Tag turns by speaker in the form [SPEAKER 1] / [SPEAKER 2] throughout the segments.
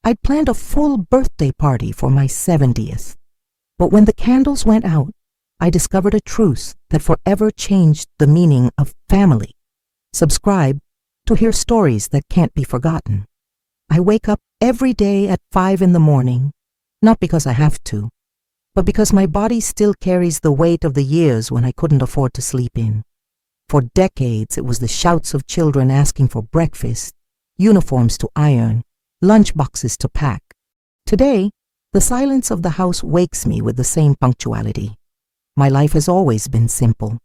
[SPEAKER 1] I'd planned a full birthday party for my 70th. But when the candles went out, I discovered a truth that forever changed the meaning of family. Subscribe to hear stories that can't be forgotten. I wake up every day at 5 in the morning, not because I have to, but because my body still carries the weight of the years when I couldn't afford to sleep in. For decades, it was the shouts of children asking for breakfast, uniforms to iron, lunch boxes to pack. Today, the silence of the house wakes me with the same punctuality. My life has always been simple.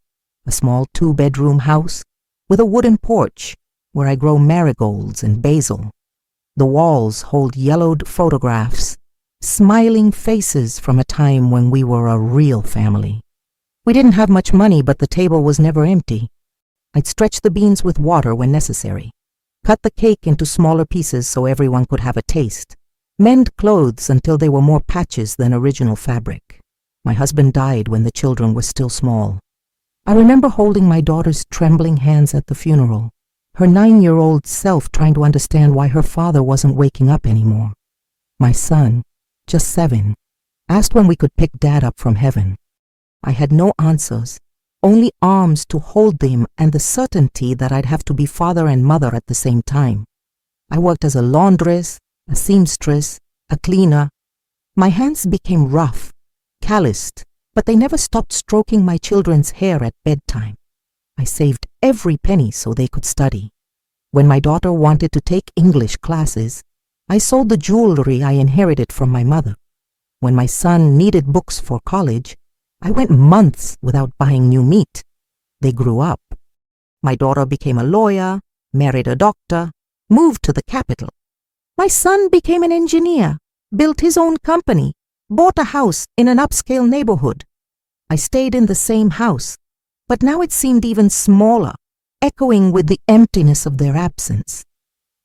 [SPEAKER 1] A small 2-bedroom house with a wooden porch where I grow marigolds and basil. The walls hold yellowed photographs, smiling faces from a time when we were a real family. We didn't have much money, but the table was never empty. I'd stretch the beans with water when necessary, cut the cake into smaller pieces so everyone could have a taste, mend clothes until they were more patches than original fabric. My husband died when the children were still small. I remember holding my daughter's trembling hands at the funeral, her 9-year-old self trying to understand why her father wasn't waking up anymore. My son, just 7, asked when we could pick Dad up from heaven. I had no answers, only arms to hold them and the certainty that I'd have to be father and mother at the same time. I worked as a laundress, a seamstress, a cleaner. My hands became rough, calloused, but they never stopped stroking my children's hair at bedtime. I saved every penny so they could study. When my daughter wanted to take English classes, I sold the jewelry I inherited from my mother. When my son needed books for college, I went months without buying new meat. They grew up. My daughter became a lawyer, married a doctor, moved to the capital. My son became an engineer, built his own company, bought a house in an upscale neighborhood. I stayed in the same house, but now it seemed even smaller, echoing with the emptiness of their absence.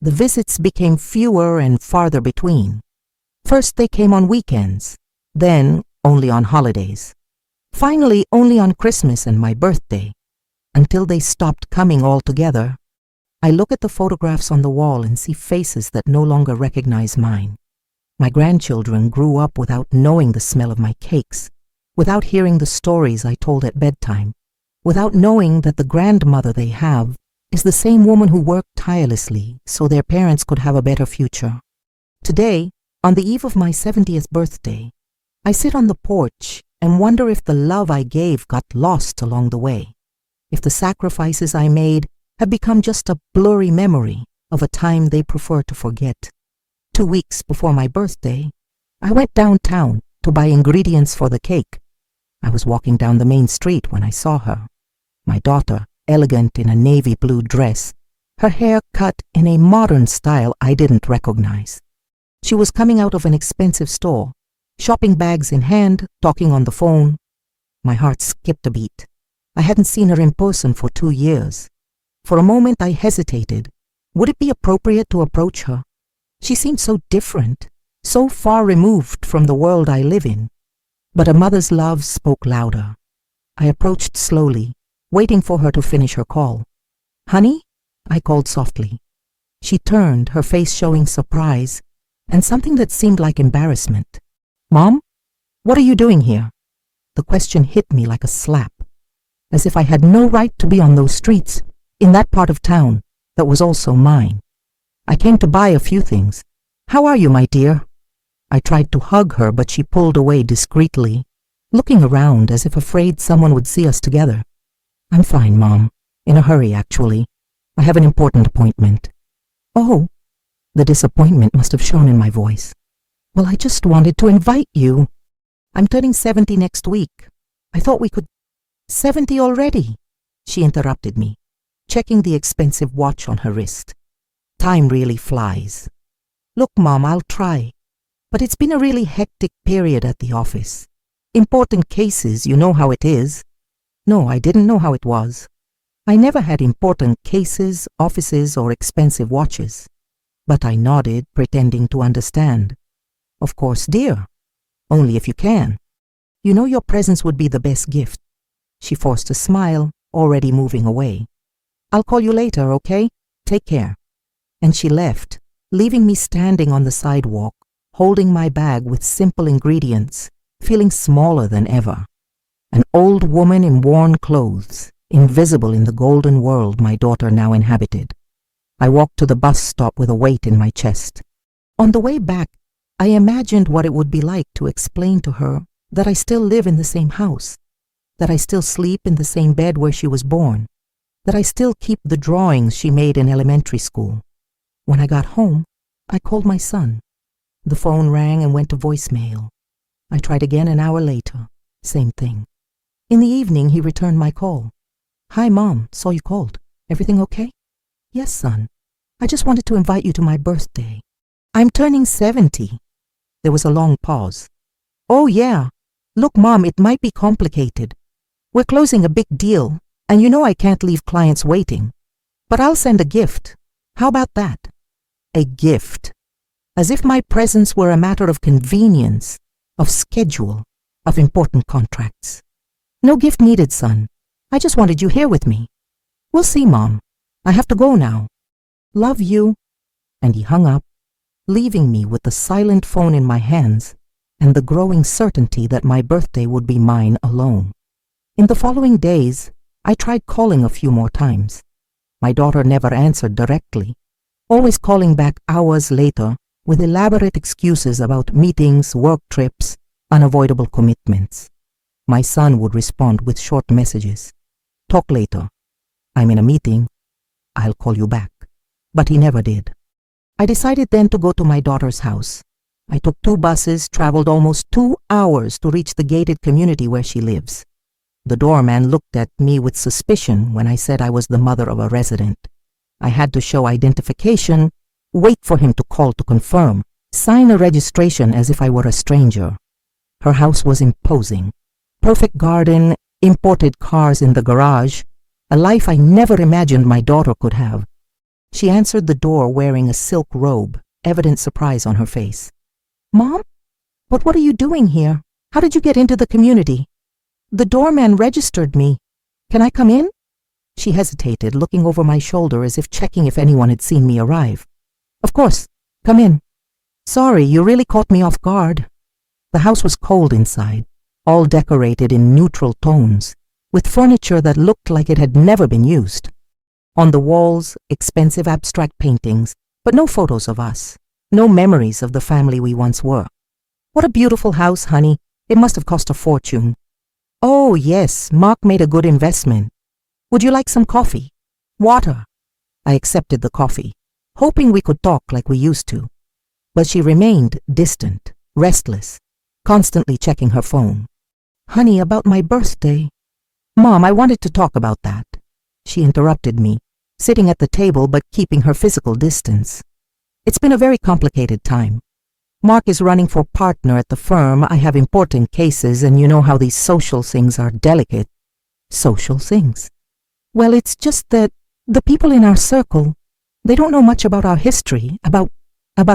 [SPEAKER 1] The visits became fewer and farther between. First they came on weekends, then only on holidays. Finally only on Christmas and my birthday, until they stopped coming altogether. I look at the photographs on the wall and see faces that no longer recognize mine. My grandchildren grew up without knowing the smell of my cakes, without hearing the stories I told at bedtime, without knowing that the grandmother they have is the same woman who worked tirelessly so their parents could have a better future. Today, on the eve of my 70th birthday, I sit on the porch and wonder if the love I gave got lost along the way, if the sacrifices I made have become just a blurry memory of a time they prefer to forget. 2 weeks before my birthday, I went downtown to buy ingredients for the cake. I was walking down the main street when I saw her. My daughter, elegant in a navy blue dress, her hair cut in a modern style I didn't recognize. She was coming out of an expensive store, shopping bags in hand, talking on the phone. My heart skipped a beat. I hadn't seen her in person for 2 years. For a moment I hesitated. Would it be appropriate to approach her? She seemed so different, so far removed from the world I live in. But a mother's love spoke louder. I approached slowly, waiting for her to finish her call. "Honey?" I called softly. She turned, her face showing surprise and something that seemed like embarrassment. "Mom? What are you doing here?" The question hit me like a slap, as if I had no right to be on those streets, in that part of town that was also mine. "I came to buy a few things. How are you, my dear?" I tried to hug her, but she pulled away discreetly, looking around as if afraid someone would see us together. "I'm fine, Mom. In a hurry, actually. I have an important appointment." "Oh." The disappointment must have shown in my voice. "Well, I just wanted to invite you. I'm turning 70 next week. I thought we could—" "70 already?" She interrupted me, checking the expensive watch on her wrist. Time really flies. "Look, Mom, I'll try. But it's been a really hectic period at the office. Important cases, you know how it is." No, I didn't know how it was. I never had important cases, offices, or expensive watches. But I nodded, pretending to understand. "Of course, dear. Only if you can. You know your presence would be the best gift." She forced a smile, already moving away. "I'll call you later, okay? Take care." And she left, leaving me standing on the sidewalk, holding my bag with simple ingredients, feeling smaller than ever. An old woman in worn clothes, invisible in the golden world my daughter now inhabited. I walked to the bus stop with a weight in my chest. On the way back, I imagined what it would be like to explain to her that I still live in the same house, that I still sleep in the same bed where she was born, that I still keep the drawings she made in elementary school. When I got home, I called my son. The phone rang and went to voicemail. I tried again an hour later. Same thing. In the evening, he returned my call. "Hi, Mom. Saw you called. Everything okay?" "Yes, son. I just wanted to invite you to my birthday. I'm turning 70. There was a long pause. "Oh, yeah. Look, Mom, it might be complicated. We're closing a big deal, and you know I can't leave clients waiting. But I'll send a gift. How about that?" A gift. As if my presence were a matter of convenience, of schedule, of important contracts. "No gift needed, son. I just wanted you here with me." "We'll see, Mom. I have to go now. Love you." And he hung up, leaving me with the silent phone in my hands and the growing certainty that my birthday would be mine alone. In the following days, I tried calling a few more times. My daughter never answered directly, always calling back hours later with elaborate excuses about meetings, work trips, unavoidable commitments. My son would respond with short messages. "Talk later. I'm in a meeting. I'll call you back." But he never did. I decided then to go to my daughter's house. I took 2 buses, traveled almost 2 hours to reach the gated community where she lives. The doorman looked at me with suspicion when I said I was the mother of a resident. I had to show identification, wait for him to call to confirm, sign a registration as if I were a stranger. Her house was imposing. Perfect garden, imported cars in the garage, a life I never imagined my daughter could have. She answered the door wearing a silk robe, evident surprise on her face. "Mom? But what are you doing here? How did you get into the community?" "The doorman registered me. Can I come in?" She hesitated, looking over my shoulder as if checking if anyone had seen me arrive. "Of course. Come in." "Sorry, you really caught me off guard." The house was cold inside, all decorated in neutral tones, with furniture that looked like it had never been used. On the walls, expensive abstract paintings, but no photos of us, no memories of the family we once were. "What a beautiful house, honey. It must have cost a fortune." "Oh, yes, Mark made a good investment. Would you like some coffee?" "Water." I accepted the coffee, hoping we could talk like we used to. But she remained distant, restless, constantly checking her phone. "Honey, about my birthday." "Mom, I wanted to talk about that." She interrupted me, sitting at the table but keeping her physical distance. "It's been a very complicated time. Mark is running for partner at the firm. I have important cases, and you know how these social things are delicate." "Social things?" "Well, it's just that the people in our circle, they don't know much about our history, about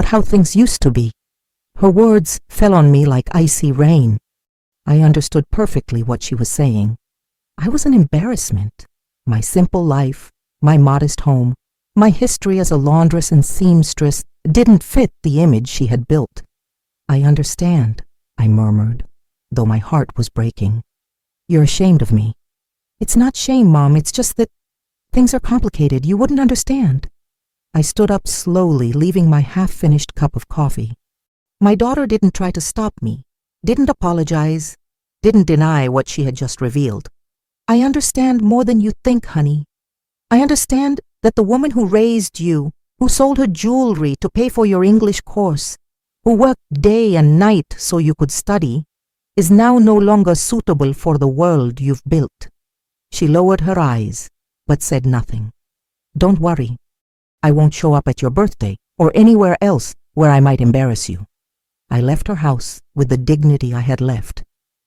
[SPEAKER 1] how things used to be." Her words fell on me like icy rain. I understood perfectly what she was saying. I was an embarrassment. My simple life, my modest home, my history as a laundress and seamstress didn't fit the image she had built. "I understand," I murmured, though my heart was breaking. "You're ashamed of me." "It's not shame, Mom, it's just that things are complicated. You wouldn't understand." I stood up slowly, leaving my half-finished cup of coffee. My daughter didn't try to stop me, didn't apologize, didn't deny what she had just revealed. "I understand more than you think, honey. I understand that the woman who raised you, who sold her jewelry to pay for your English course, who worked day and night so you could study, is now no longer suitable for the world you've built." She lowered her eyes, but said nothing. "Don't worry. I won't show up at your birthday or anywhere else where I might embarrass you." I left her house with the dignity I had left,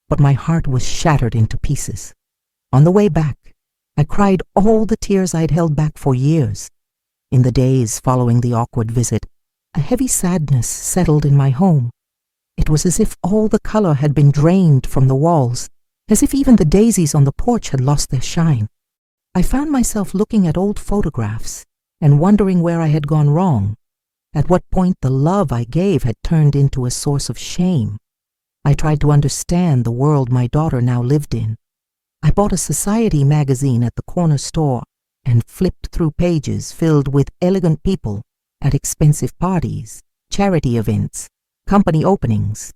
[SPEAKER 1] but my heart was shattered into pieces. On the way back, I cried all the tears I'd held back for years. In the days following the awkward visit, a heavy sadness settled in my home. It was as if all the color had been drained from the walls, as if even the daisies on the porch had lost their shine. I found myself looking at old photographs and wondering where I had gone wrong, At what point the love I gave had turned into a source of shame. I tried to understand the world my daughter now lived in. I bought a society magazine at the corner store and flipped through pages filled with elegant people at expensive parties, charity events, company openings.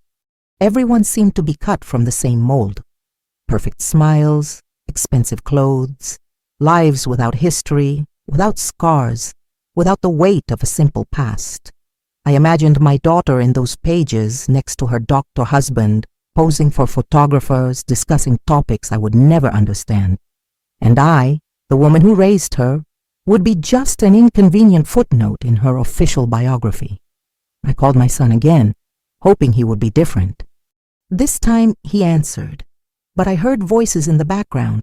[SPEAKER 1] Everyone seemed to be cut from the same mold. Perfect smiles, expensive clothes, lives without history, without scars, without the weight of a simple past. I imagined my daughter in those pages next to her doctor husband, posing for photographers, discussing topics I would never understand. And I, the woman who raised her, would be just an inconvenient footnote in her official biography. I called my son again, hoping he would be different. This time he answered, but I heard voices in the background,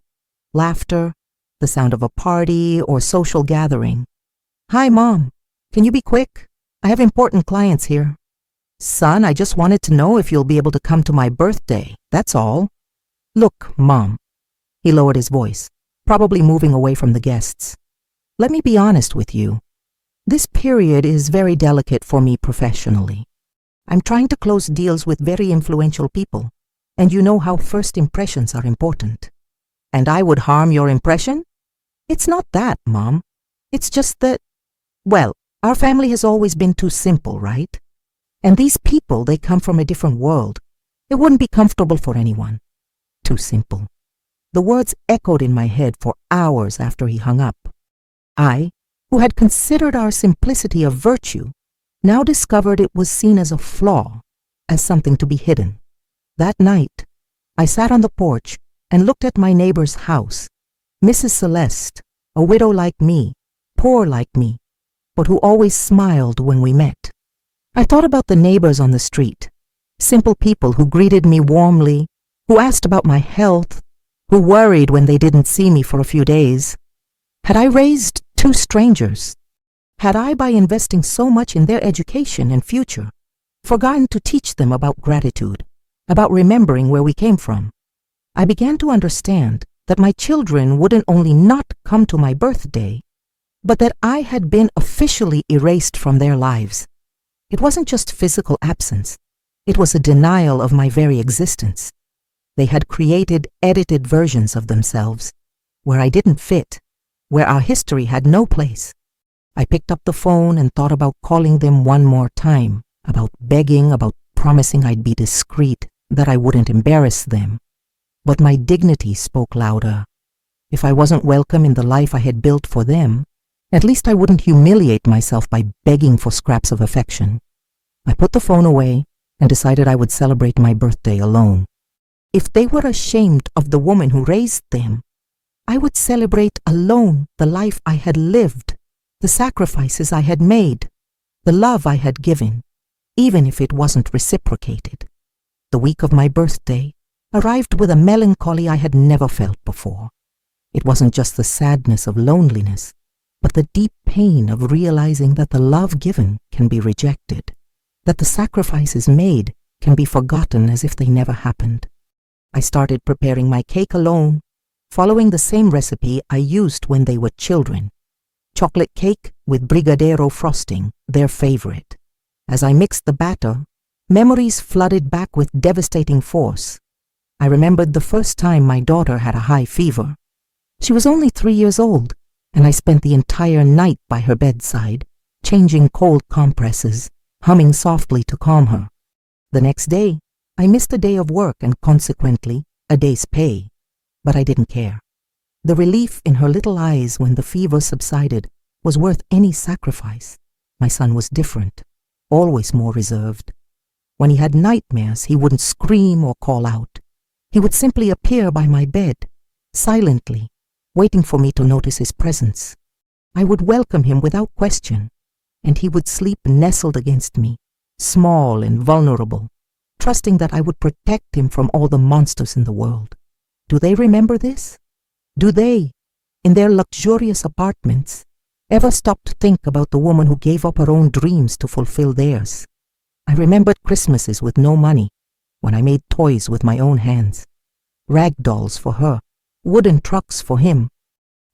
[SPEAKER 1] laughter, the sound of a party or social gathering. "Hi, Mom. Can you be quick? I have important clients here." "Son, I just wanted to know if you'll be able to come to my birthday, that's all." "Look, Mom." He lowered his voice, probably moving away from the guests. "Let me be honest with you. This period is very delicate for me professionally. I'm trying to close deals with very influential people, and you know how first impressions are important. And I would harm your impression? It's not that, Mom. It's just that, well, our family has always been too simple, right? And these people, they come from a different world. It wouldn't be comfortable for anyone. Too simple." The words echoed in my head for hours after he hung up. I, who had considered our simplicity a virtue, now discovered it was seen as a flaw, as something to be hidden. That night, I sat on the porch and looked at my neighbor's house, Mrs. Celeste, a widow like me, poor like me, but who always smiled when we met. I thought about the neighbors on the street, simple people who greeted me warmly, who asked about my health, who worried when they didn't see me for a few days. Had I raised two strangers? Had I, by investing so much in their education and future, forgotten to teach them about gratitude, about remembering where we came from? I began to understand that my children wouldn't only not come to my birthday, but that I had been officially erased from their lives. It wasn't just physical absence. It was a denial of my very existence. They had created edited versions of themselves, where I didn't fit, where our history had no place. I picked up the phone and thought about calling them one more time, about begging, about promising I'd be discreet, that I wouldn't embarrass them. But my dignity spoke louder. If I wasn't welcome in the life I had built for them, at least I wouldn't humiliate myself by begging for scraps of affection. I put the phone away and decided I would celebrate my birthday alone. If they were ashamed of the woman who raised them, I would celebrate alone the life I had lived, the sacrifices I had made, the love I had given, even if it wasn't reciprocated. The week of my birthday arrived with a melancholy I had never felt before. It wasn't just the sadness of loneliness, but the deep pain of realizing that the love given can be rejected, that the sacrifices made can be forgotten as if they never happened. I started preparing my cake alone, following the same recipe I used when they were children. Chocolate cake with Brigadeiro frosting, their favorite. As I mixed the batter, memories flooded back with devastating force. I remembered the first time my daughter had a high fever. She was only 3 years old, and I spent the entire night by her bedside, changing cold compresses, humming softly to calm her. The next day, I missed a day of work and consequently a day's pay, but I didn't care. The relief in her little eyes when the fever subsided was worth any sacrifice. My son was different, always more reserved. When he had nightmares, he wouldn't scream or call out. He would simply appear by my bed, silently, waiting for me to notice his presence. I would welcome him without question, and he would sleep nestled against me, small and vulnerable, trusting that I would protect him from all the monsters in the world. Do they remember this? Do they, in their luxurious apartments, ever stop to think about the woman who gave up her own dreams to fulfill theirs? I remembered Christmases with no money, when I made toys with my own hands. Rag dolls for her, wooden trucks for him.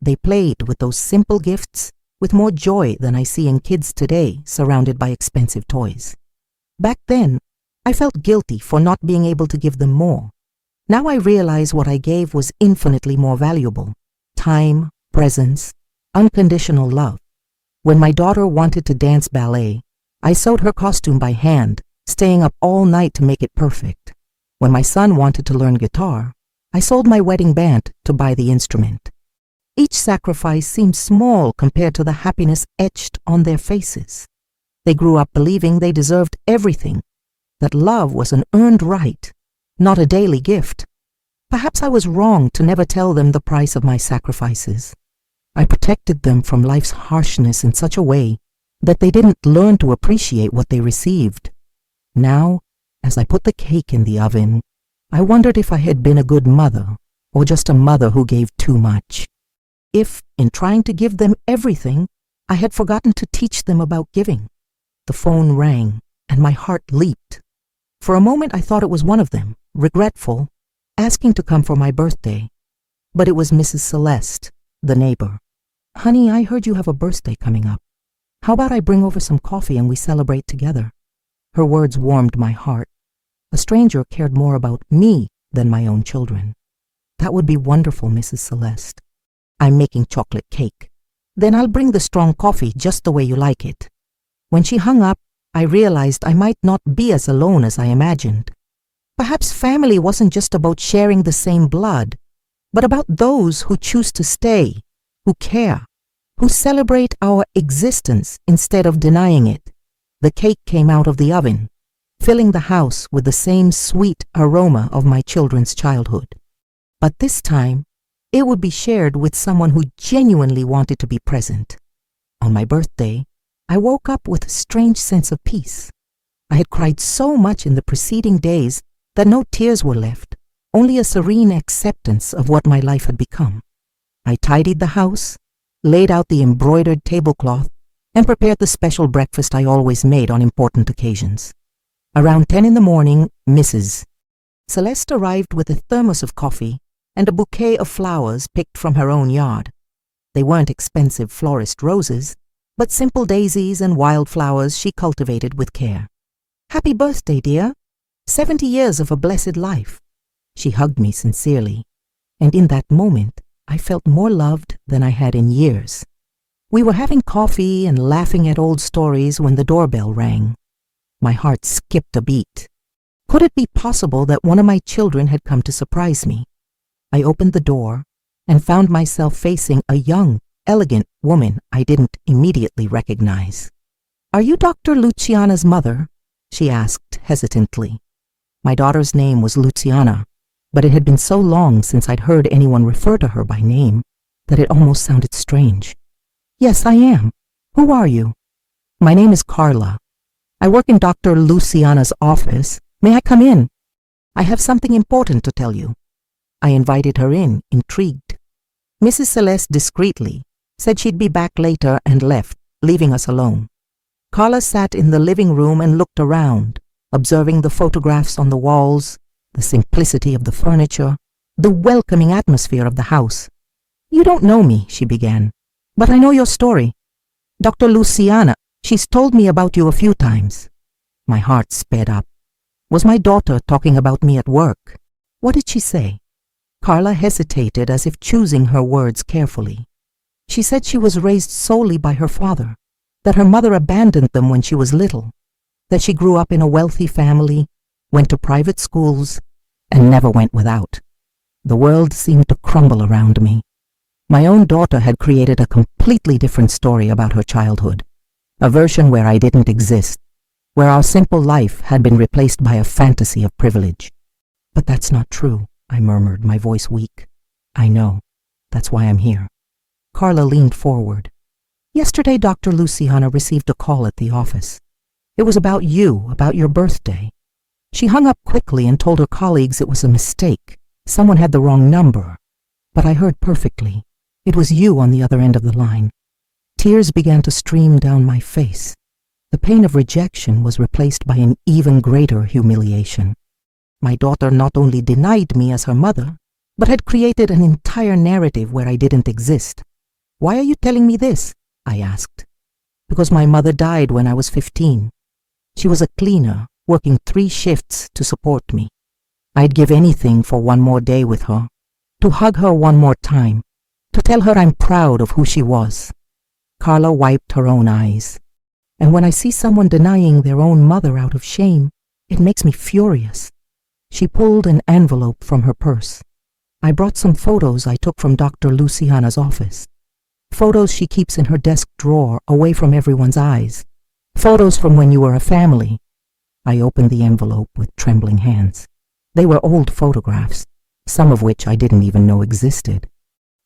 [SPEAKER 1] They played with those simple gifts with more joy than I see in kids today surrounded by expensive toys. Back then, I felt guilty for not being able to give them more. Now I realize what I gave was infinitely more valuable: time, presence, unconditional love. When my daughter wanted to dance ballet, I sewed her costume by hand, staying up all night to make it perfect. When my son wanted to learn guitar, I sold my wedding band to buy the instrument. Each sacrifice seemed small compared to the happiness etched on their faces. They grew up believing they deserved everything, that love was an earned right, not a daily gift. Perhaps I was wrong to never tell them the price of my sacrifices. I protected them from life's harshness in such a way that they didn't learn to appreciate what they received. Now, as I put the cake in the oven, I wondered if I had been a good mother or just a mother who gave too much. If, in trying to give them everything, I had forgotten to teach them about giving. The phone rang, and my heart leaped. For a moment I thought it was one of them, regretful, asking to come for my birthday. But it was Mrs. Celeste, the neighbor. "Honey, I heard you have a birthday coming up. How about I bring over some coffee and we celebrate together?" Her words warmed my heart. A stranger cared more about me than my own children. "That would be wonderful, Mrs. Celeste. I'm making chocolate cake. Then I'll bring the strong coffee just the way you like it." When she hung up, I realized I might not be as alone as I imagined. Perhaps family wasn't just about sharing the same blood, but about those who choose to stay, who care, who celebrate our existence instead of denying it. The cake came out of the oven, filling the house with the same sweet aroma of my children's childhood. But this time, it would be shared with someone who genuinely wanted to be present. On my birthday, I woke up with a strange sense of peace. I had cried so much in the preceding days that no tears were left, only a serene acceptance of what my life had become. I tidied the house, laid out the embroidered tablecloth, and prepared the special breakfast I always made on important occasions. Around 10 in the morning, Mrs. Celeste arrived with a thermos of coffee and a bouquet of flowers picked from her own yard. They weren't expensive florist roses, but simple daisies and wildflowers she cultivated with care. "Happy birthday, dear. 70 years of a blessed life." She hugged me sincerely, and in that moment, I felt more loved than I had in years. We were having coffee and laughing at old stories when the doorbell rang. My heart skipped a beat. Could it be possible that one of my children had come to surprise me? I opened the door and found myself facing a young, elegant woman I didn't immediately recognize. "Are you Dr. Luciana's mother?" she asked hesitantly. My daughter's name was Luciana, but it had been so long since I'd heard anyone refer to her by name that it almost sounded strange. "Yes, I am. Who are you?" "My name is Carla. I work in Dr. Luciana's office. May I come in? I have something important to tell you." I invited her in, intrigued. Mrs. Celeste discreetly said she'd be back later and left, leaving us alone. Carla sat in the living room and looked around, observing the photographs on the walls, the simplicity of the furniture, the welcoming atmosphere of the house. "You don't know me," she began, "but I know your story. Dr. Luciana, she's told me about you a few times." My heart sped up. Was my daughter talking about me at work? What did she say? Carla hesitated as if choosing her words carefully. She said she was raised solely by her father, that her mother abandoned them when she was little, that she grew up in a wealthy family, went to private schools, and never went without. The world seemed to crumble around me. My own daughter had created a completely different story about her childhood, a version where I didn't exist, where our simple life had been replaced by a fantasy of privilege. "But that's not true," I murmured, my voice weak. "I know. That's why I'm here." Carla leaned forward. "Yesterday, Dr. Luciana received a call at the office. It was about you, about your birthday. She hung up quickly and told her colleagues it was a mistake. Someone had the wrong number. But I heard perfectly. It was you on the other end of the line." Tears began to stream down my face. The pain of rejection was replaced by an even greater humiliation. My daughter not only denied me as her mother, but had created an entire narrative where I didn't exist. "Why are you telling me this?" I asked. Because my mother died when I was 15. She was a cleaner, working 3 shifts to support me. I'd give anything for one more day with her, to hug her one more time, to tell her I'm proud of who she was. Carla wiped her own eyes. And when I see someone denying their own mother out of shame, it makes me furious. She pulled an envelope from her purse. I brought some photos I took from Dr. Luciana's office. Photos she keeps in her desk drawer away from everyone's eyes. Photos from when you were a family. I opened the envelope with trembling hands. They were old photographs, some of which I didn't even know existed.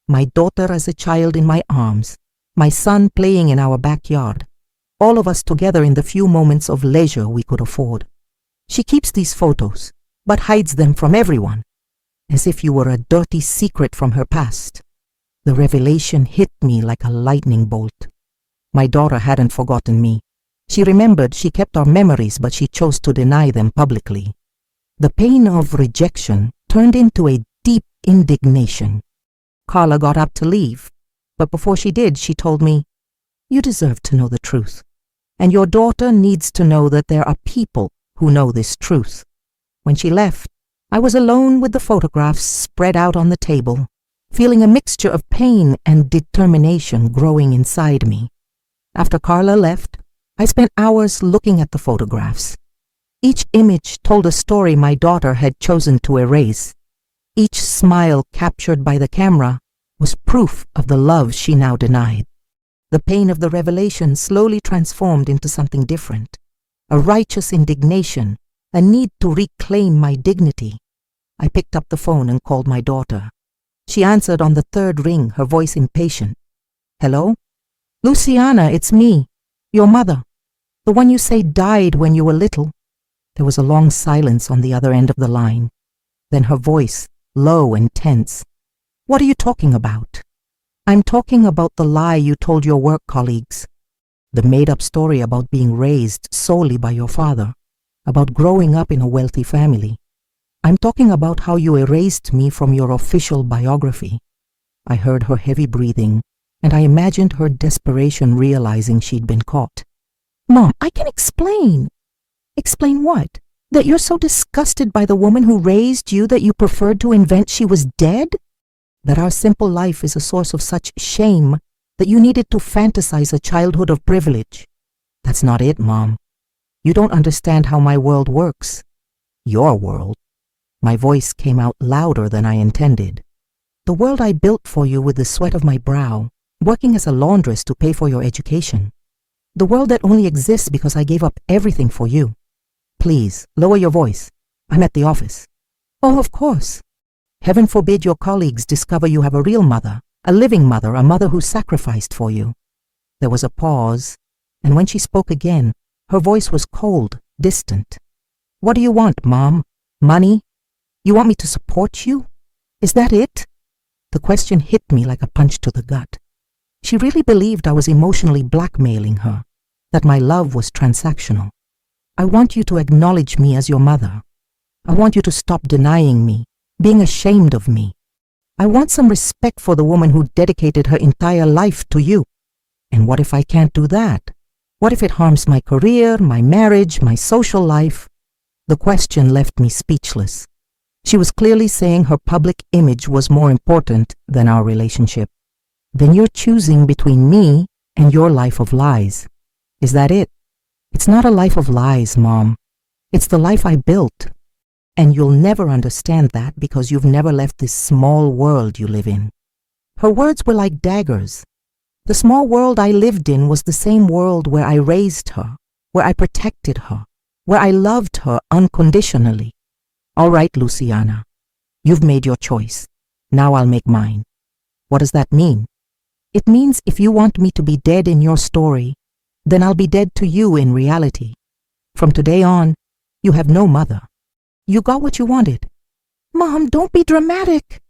[SPEAKER 1] My daughter as a child in my arms, my son playing in our backyard, all of us together in the few moments of leisure we could afford. She keeps these photos, but hides them from everyone, as if you were a dirty secret from her past. The revelation hit me like a lightning bolt. My daughter hadn't forgotten me. She remembered she kept our memories, but she chose to deny them publicly. The pain of rejection turned into a deep indignation. Carla got up to leave, but before she did, she told me, "You deserve to know the truth, and your daughter needs to know that there are people who know this truth." When she left, I was alone with the photographs spread out on the table, feeling a mixture of pain and determination growing inside me. After Carla left, I spent hours looking at the photographs. Each image told a story my daughter had chosen to erase. Each smile captured by the camera was proof of the love she now denied. The pain of the revelation slowly transformed into something different, a righteous indignation, a need to reclaim my dignity. I picked up the phone and called my daughter. She answered on the 3rd ring, her voice impatient. "Hello? Luciana, it's me, your mother, the one you say died when you were little." There was a long silence on the other end of the line. Then her voice, low and tense. "What are you talking about?" "I'm talking about the lie you told your work colleagues. The made-up story about being raised solely by your father, about growing up in a wealthy family. I'm talking about how you erased me from your official biography." I heard her heavy breathing, and I imagined her desperation realizing she'd been caught. "Mom, I can explain." "Explain what? That you're so disgusted by the woman who raised you that you preferred to invent she was dead? That our simple life is a source of such shame that you needed to fantasize a childhood of privilege? That's not it, Mom. You don't understand how my world works. Your world." My voice came out louder than I intended. "The world I built for you with the sweat of my brow, working as a laundress to pay for your education. The world that only exists because I gave up everything for you. Please, lower your voice. I'm at the office." "Oh, of course." "Heaven forbid your colleagues discover you have a real mother, a living mother, a mother who sacrificed for you." There was a pause, and when she spoke again, her voice was cold, distant. "What do you want, Mom? Money? You want me to support you? Is that it?" The question hit me like a punch to the gut. She really believed I was emotionally blackmailing her, that my love was transactional. "I want you to acknowledge me as your mother. I want you to stop denying me, being ashamed of me. I want some respect for the woman who dedicated her entire life to you. And what if I can't do that? What if it harms my career, my marriage, my social life?" The question left me speechless. She was clearly saying her public image was more important than our relationship. "Then you're choosing between me and your life of lies. Is that it?" "It's not a life of lies, Mom. It's the life I built. And you'll never understand that because you've never left this small world you live in." Her words were like daggers. The small world I lived in was the same world where I raised her, where I protected her, where I loved her unconditionally. "All right, Luciana. You've made your choice. Now I'll make mine." "What does that mean?" "It means if you want me to be dead in your story, then I'll be dead to you in reality. From today on, you have no mother. You got what you wanted." "Mom, don't be dramatic."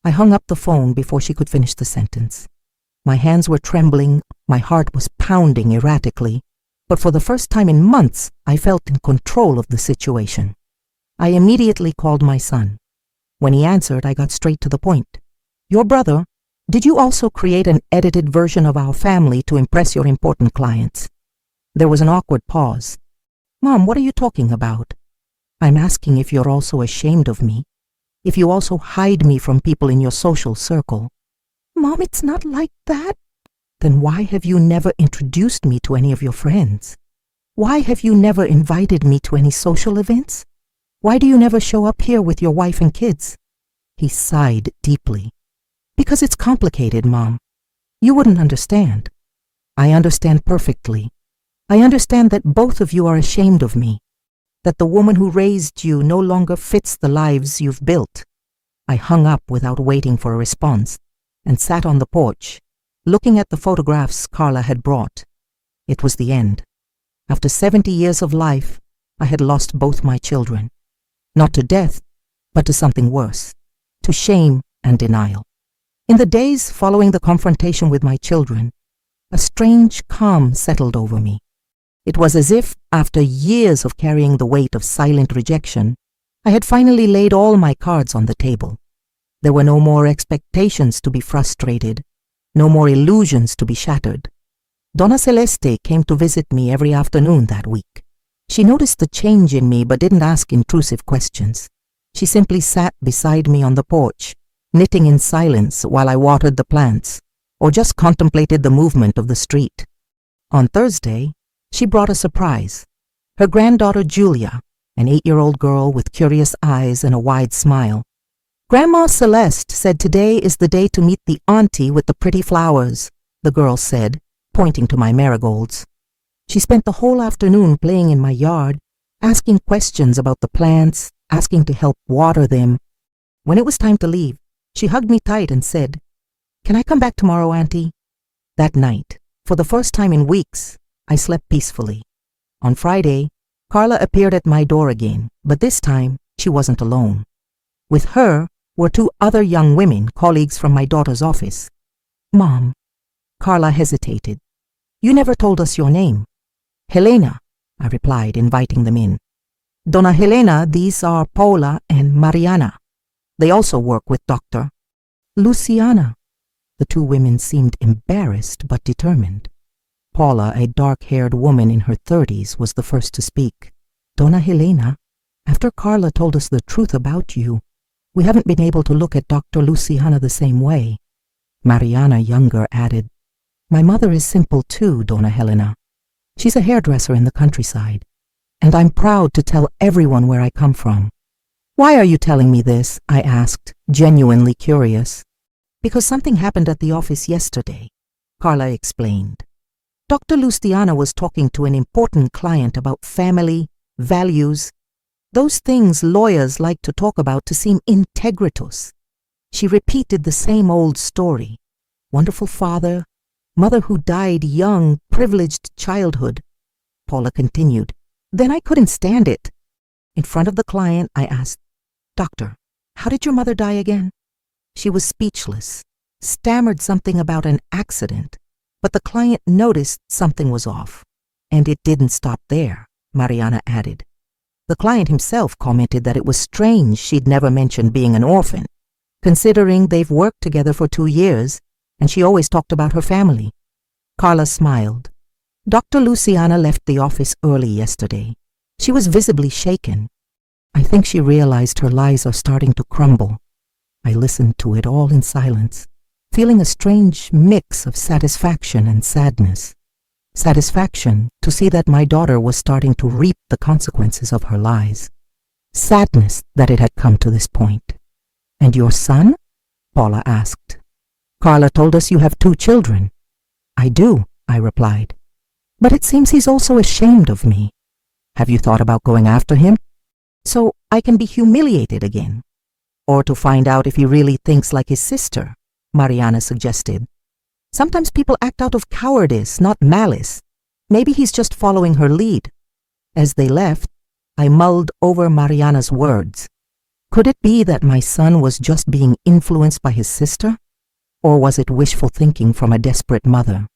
[SPEAKER 1] I hung up the phone before she could finish the sentence. My hands were trembling, my heart was pounding erratically, but for the first time in months, I felt in control of the situation. I immediately called my son. When he answered, I got straight to the point. "Your brother, Did you also create an edited version of our family to impress your important clients? There was an awkward pause. Mom, what are you talking about? I'm asking if you're also ashamed of me, if you also hide me from people in your social circle. Mom, it's not like that. Then why have you never introduced me to any of your friends? Why have you never invited me to any social events? Why do you never show up here with your wife and kids? He sighed deeply. Because it's complicated, Mom. You wouldn't understand. I understand perfectly. I understand that both of you are ashamed of me, that the woman who raised you no longer fits the lives you've built. I hung up without waiting for a response and sat on the porch, looking at the photographs Carla had brought. It was the end. After 70 years of life, I had lost both my children. Not to death, but to something worse, to shame and denial. In the days following the confrontation with my children, a strange calm settled over me. It was as if, after years of carrying the weight of silent rejection, I had finally laid all my cards on the table. There were no more expectations to be frustrated, no more illusions to be shattered. Donna Celeste came to visit me every afternoon that week. She noticed the change in me but didn't ask intrusive questions. She simply sat beside me on the porch, knitting in silence while I watered the plants, or just contemplated the movement of the street. On Thursday, she brought a surprise. Her granddaughter Julia, an 8-year-old girl with curious eyes and a wide smile. Grandma Celeste said today is the day to meet the auntie with the pretty flowers, the girl said, pointing to my marigolds. She spent the whole afternoon playing in my yard, asking questions about the plants, asking to help water them. When it was time to leave, she hugged me tight and said, "Can I come back tomorrow, Auntie?" That night, for the first time in weeks, I slept peacefully. On Friday, Carla appeared at my door again, but this time she wasn't alone. With her were 2 other young women, colleagues from my daughter's office. "Mom," Carla hesitated. "You never told us your name." "Helena," I replied, inviting them in. "Donna Helena, these are Paula and Mariana. They also work with Dr. Luciana." The 2 women seemed embarrassed but determined. Paula, a dark-haired woman in her 30s, was the first to speak. "Donna Helena, after Carla told us the truth about you, we haven't been able to look at Dr. Luciana the same way." Mariana, younger, added, "My mother is simple too, Donna Helena. She's a hairdresser in the countryside, and I'm proud to tell everyone where I come from." "Why are you telling me this?" I asked, genuinely curious. "Because something happened at the office yesterday," Carla explained. Dr. Luciana was talking to an important client about family, values, those things lawyers like to talk about to seem integritus. She repeated the same old story. Wonderful father, mother who died young, privileged childhood. Paula continued. Then I couldn't stand it. In front of the client, I asked, "Doctor, how did your mother die again?" She was speechless, stammered something about an accident, but the client noticed something was off. "And it didn't stop there," Mariana added. The client himself commented that it was strange she'd never mentioned being an orphan, considering they've worked together for 2 years, and she always talked about her family. Carla smiled. Dr. Luciana left the office early yesterday. She was visibly shaken. I think she realized her lies are starting to crumble. I listened to it all in silence, feeling a strange mix of satisfaction and sadness. Satisfaction to see that my daughter was starting to reap the consequences of her lies. Sadness that it had come to this point. "And your son?" Paula asked. "Carla told us you have 2 children." "I do," I replied. "But it seems he's also ashamed of me." "Have you thought about going after him? So I can be humiliated again? Or to find out if he really thinks like his sister?" Mariana suggested. "Sometimes people act out of cowardice, not malice. Maybe he's just following her lead." As they left, I mulled over Mariana's words. Could it be that my son was just being influenced by his sister? Or was it wishful thinking from a desperate mother?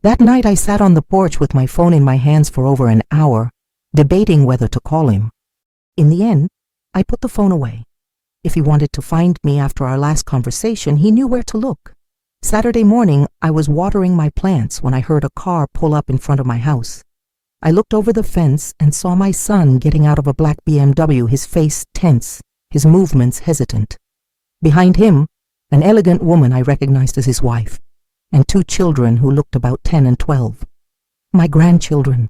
[SPEAKER 1] That night I sat on the porch with my phone in my hands for over an hour, debating whether to call him. In the end, I put the phone away. If he wanted to find me after our last conversation, he knew where to look. Saturday morning, I was watering my plants when I heard a car pull up in front of my house. I looked over the fence and saw my son getting out of a black BMW, his face tense, his movements hesitant. Behind him, an elegant woman I recognized as his wife, and 2 children who looked about 10 and 12. My grandchildren.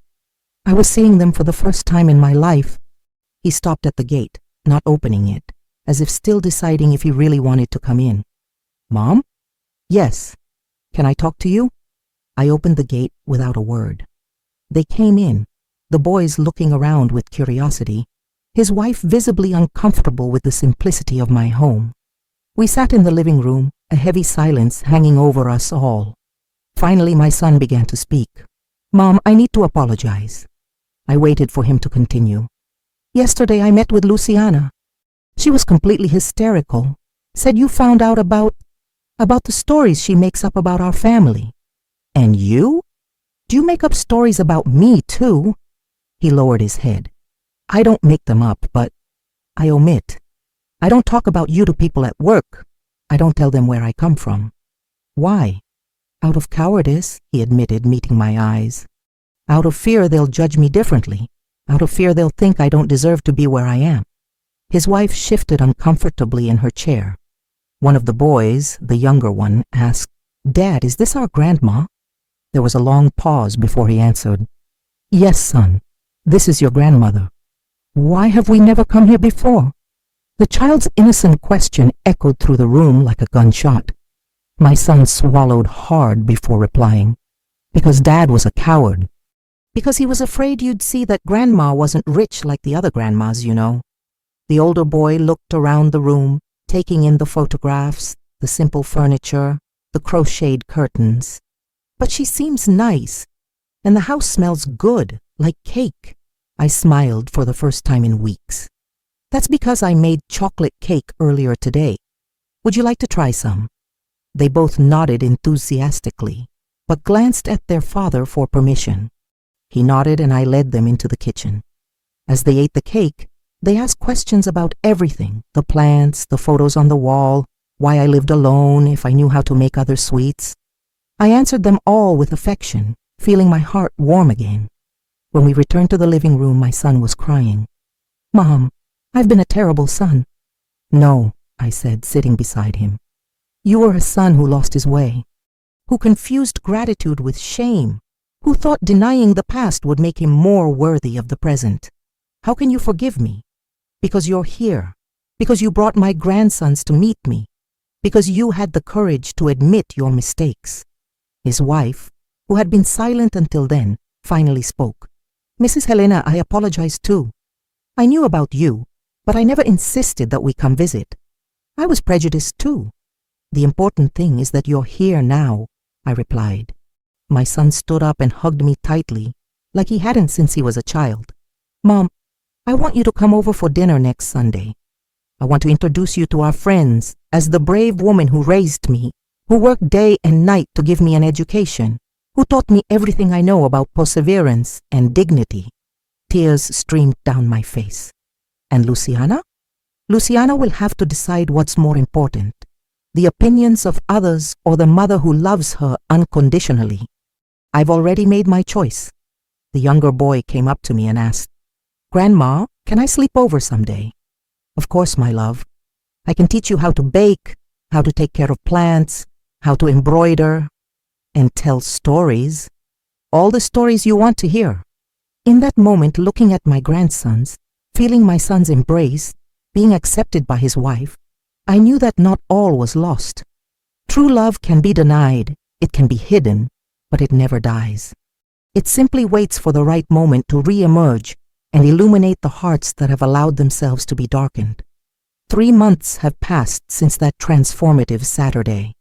[SPEAKER 1] I was seeing them for the first time in my life. He stopped at the gate, not opening it, as if still deciding if he really wanted to come in. Mom? Yes. Can I talk to you? I opened the gate without a word. They came in, the boys looking around with curiosity, his wife visibly uncomfortable with the simplicity of my home. We sat in the living room, a heavy silence hanging over us all. Finally, my son began to speak. Mom, I need to apologize. I waited for him to continue. Yesterday I met with Luciana. She was completely hysterical. Said you found out about the stories she makes up about our family. And you? Do you make up stories about me too? He lowered his head. I don't make them up, but I omit. I don't talk about you to people at work. I don't tell them where I come from. Why? Out of cowardice, he admitted, meeting my eyes. Out of fear they'll judge me differently. Out of fear they'll think I don't deserve to be where I am. His wife shifted uncomfortably in her chair. One of the boys, the younger one, asked, Dad, is this our grandma? There was a long pause before he answered, Yes, son, this is your grandmother. Why have we never come here before? The child's innocent question echoed through the room like a gunshot. My son swallowed hard before replying. Because Dad was a coward. Because he was afraid you'd see that Grandma wasn't rich like the other grandmas, you know. The older boy looked around the room, taking in the photographs, the simple furniture, the crocheted curtains. But she seems nice, and the house smells good, like cake. I smiled for the first time in weeks. That's because I made chocolate cake earlier today. Would you like to try some? They both nodded enthusiastically, but glanced at their father for permission. He nodded and I led them into the kitchen. As they ate the cake, they asked questions about everything, the plants, the photos on the wall, why I lived alone, if I knew how to make other sweets. I answered them all with affection, feeling my heart warm again. When we returned to the living room, my son was crying. Mom, I've been a terrible son. No, I said, sitting beside him. You were a son who lost his way, who confused gratitude with shame, who thought denying the past would make him more worthy of the present. How can you forgive me? Because you're here, because you brought my grandsons to meet me, because you had the courage to admit your mistakes. His wife, who had been silent until then, finally spoke. Mrs. Helena, I apologize too. I knew about you, but I never insisted that we come visit. I was prejudiced too. The important thing is that you're here now, I replied. My son stood up and hugged me tightly, like he hadn't since he was a child. Mom, I want you to come over for dinner next Sunday. I want to introduce you to our friends as the brave woman who raised me, who worked day and night to give me an education, who taught me everything I know about perseverance and dignity. Tears streamed down my face. And Luciana? Luciana will have to decide what's more important, the opinions of others or the mother who loves her unconditionally. I've already made my choice. The younger boy came up to me and asked, Grandma, can I sleep over someday? Of course, my love. I can teach you how to bake, how to take care of plants, how to embroider, and tell stories. All the stories you want to hear. In that moment, looking at my grandsons, feeling my son's embrace, being accepted by his wife, I knew that not all was lost. True love can be denied, it can be hidden, but it never dies. It simply waits for the right moment to re-emerge and illuminate the hearts that have allowed themselves to be darkened. 3 months have passed since that transformative Saturday.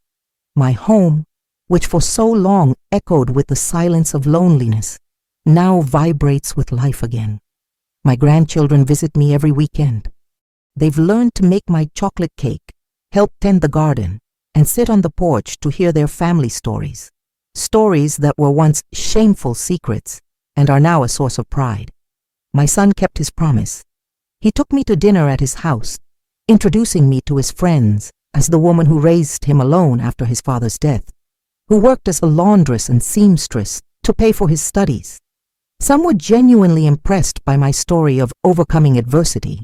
[SPEAKER 1] My home, which for so long echoed with the silence of loneliness, now vibrates with life again. My grandchildren visit me every weekend. They've learned to make my chocolate cake, help tend the garden, and sit on the porch to hear their family stories. Stories that were once shameful secrets and are now a source of pride. My son kept his promise. He took me to dinner at his house, introducing me to his friends as the woman who raised him alone after his father's death, who worked as a laundress and seamstress to pay for his studies. Some were genuinely impressed by my story of overcoming adversity.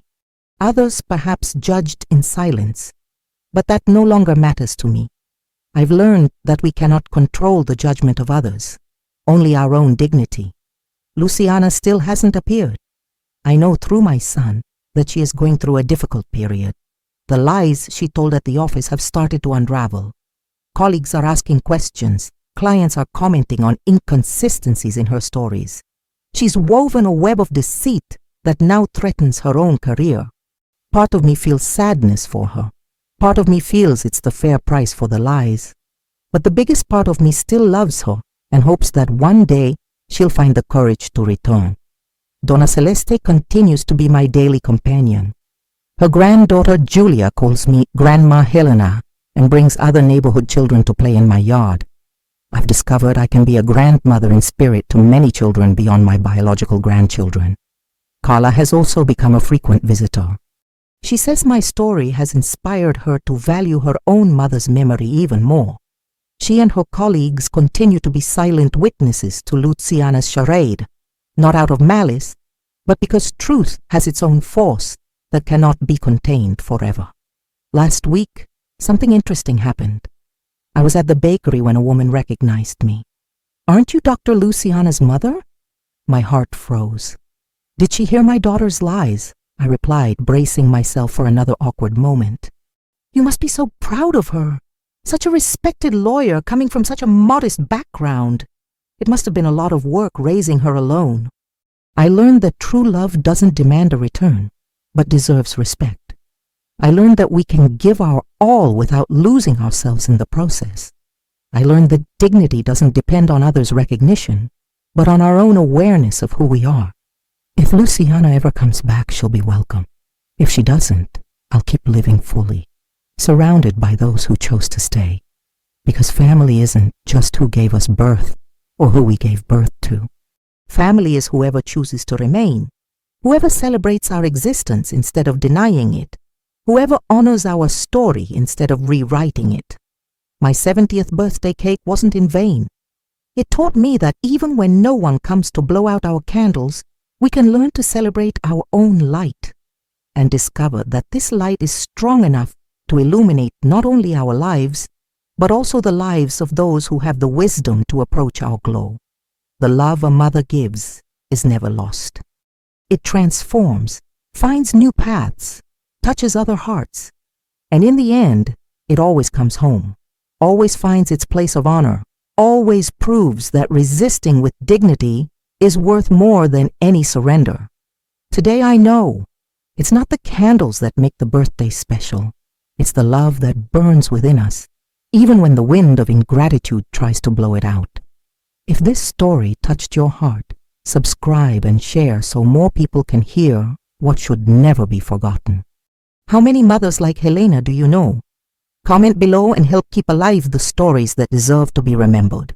[SPEAKER 1] Others perhaps judged in silence. But that no longer matters to me. I've learned that we cannot control the judgment of others, only our own dignity. Luciana still hasn't appeared. I know through my son that she is going through a difficult period. The lies she told at the office have started to unravel. Colleagues are asking questions. Clients are commenting on inconsistencies in her stories. She's woven a web of deceit that now threatens her own career. Part of me feels sadness for her. Part of me feels it's the fair price for the lies. But the biggest part of me still loves her and hopes that one day she'll find the courage to return. Donna Celeste continues to be my daily companion. Her granddaughter Julia calls me Grandma Helena and brings other neighborhood children to play in my yard. I've discovered I can be a grandmother in spirit to many children beyond my biological grandchildren. Carla has also become a frequent visitor. She says my story has inspired her to value her own mother's memory even more. She and her colleagues continue to be silent witnesses to Luciana's charade, not out of malice, but because truth has its own force that cannot be contained forever. Last week, something interesting happened. I was at the bakery when a woman recognized me. "Aren't you Dr. Luciana's mother?" My heart froze. "Did she hear my daughter's lies?" I replied, bracing myself for another awkward moment. "You must be so proud of her. Such a respected lawyer coming from such a modest background. It must have been a lot of work raising her alone." I learned that true love doesn't demand a return, but deserves respect. I learned that we can give our all without losing ourselves in the process. I learned that dignity doesn't depend on others' recognition, but on our own awareness of who we are. If Luciana ever comes back, she'll be welcome. If she doesn't, I'll keep living fully, surrounded by those who chose to stay. Because family isn't just who gave us birth or who we gave birth to. Family is whoever chooses to remain, whoever celebrates our existence instead of denying it, whoever honors our story instead of rewriting it. My 70th birthday cake wasn't in vain. It taught me that even when no one comes to blow out our candles, we can learn to celebrate our own light and discover that this light is strong enough to illuminate not only our lives, but also the lives of those who have the wisdom to approach our glow. The love a mother gives is never lost. It transforms, finds new paths, touches other hearts, and in the end, it always comes home, always finds its place of honor, always proves that resisting with dignity is worth more than any surrender. Today I know it's not the candles that make the birthday special. It's the love that burns within us, even when the wind of ingratitude tries to blow it out. If this story touched your heart, subscribe and share so more people can hear what should never be forgotten. How many mothers like Helena do you know? Comment below and help keep alive the stories that deserve to be remembered.